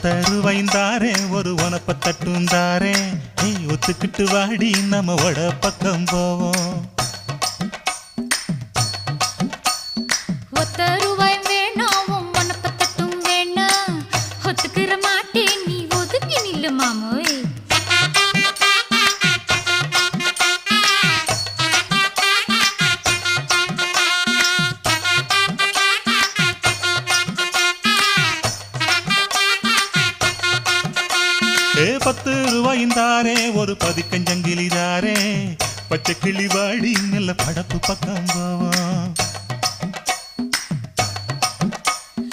ஒத்தருவைந்தாரே ஒரு உனப்ப தட்டுந்தாரே ஒத்துக்கிட்டு வாடி நம்ம வட பக்கம் போவோம். ஒத்தருவாய் வேணாம் உனப்ப தட்டும் வேணா ஒத்துக்கிற மாட்டேன் நீ ஒதுங்கி நில்லு மாமோய். ₹10 ஒரு பதிக்கஞ்சங்கிலிதாரே பச்சை கிளி வாடி நல்ல படப்பு பக்கம் போவோம்.